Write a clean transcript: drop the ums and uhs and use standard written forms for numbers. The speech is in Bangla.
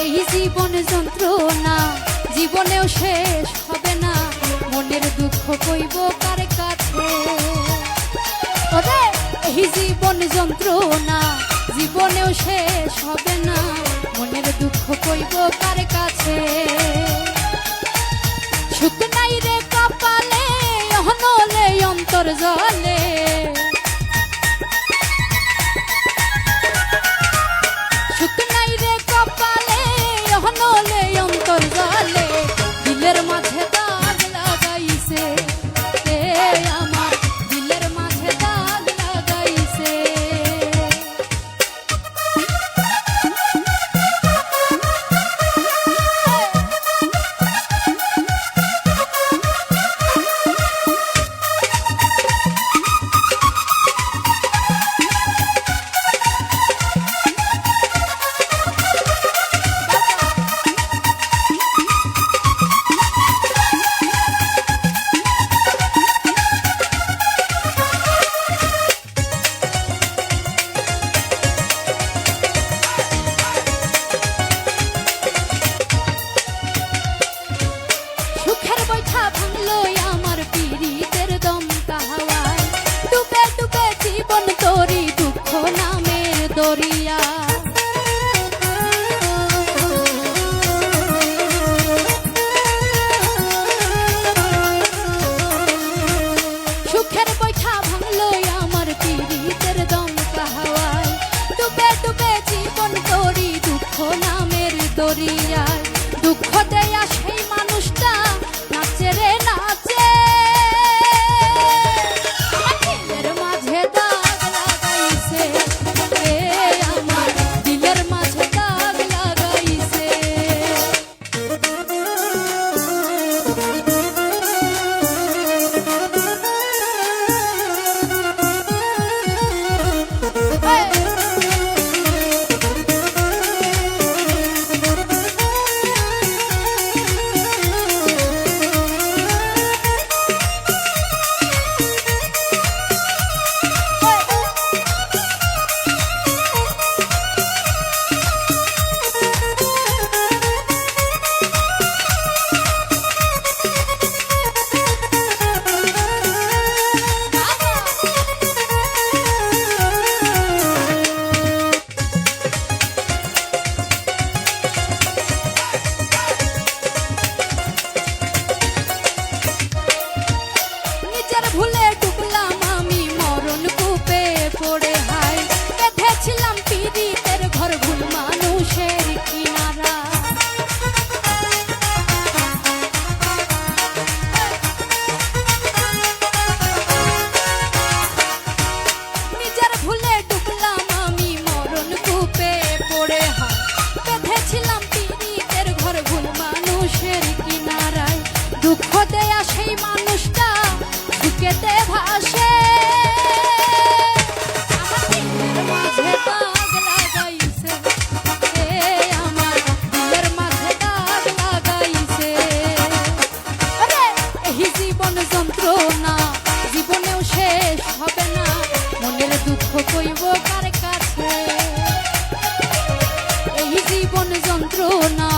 এই জীবন যন্ত্রণা জীবনেও শেষ হবে না, মনের দুঃখ কইব কার কাছে। ওরে এই জীবন যন্ত্রণা জীবনেও শেষ হবে না, মনের দুঃখ কইব কার কাছে। সুখ নাই রে কপালে অহনলে অন্তর জলে, সুখ নাই রে কপালে অহনলে অন্তর জলে, দিলের মাঝে দাগ লাগাইছে এ আমার, দিলের মাঝে দাগ লাগাইছে। সুখের বৈঠা ভাঙলো আমার পীড়িতের দমকা হাওয়ায়, ডুবে ডুবে জীবন তোরি দুঃখ নামের দরিয়া। সুখের বৈঠা ভাঙলো আমার পীড়িতের দমকা হাওয়ায়, ডুবে ডুবে জীবন তোরি দুঃখ নামের দরিয়ায়। দুঃখ দেয়া সেই মানুষটা নাচে রে নাচে, দিলের মাঝে দাগ লাগাইছে এ আমার, দিলের মাঝে দাগ লাগাইছে। ভুলে ডুবলাম আমি মরণ কূপে পড়ে, হাই বেঁধেছিলাম পীড়িতের ঘর ভুল মানুষের কিনারা। নিজের ভুলে ডুবলাম আমি মরণ কূপে পড়ে, হাই বেঁধেছিলাম পীড়িতের ঘর ভুল মানুষের কিনারায়। দুঃখ দেয়া সেই মানুষটা বুকেতে ভাসে, আমার দিলের মাঝে দাগ লাগাইছে এ আমার, দিলের মাঝে দাগ লাগাইছে। ওরে এই জীবন যন্ত্রণা জীবনেও শেষ হবে না, মনের দুঃখ কইব কার কাছে। এই জীবন যন্ত্রণা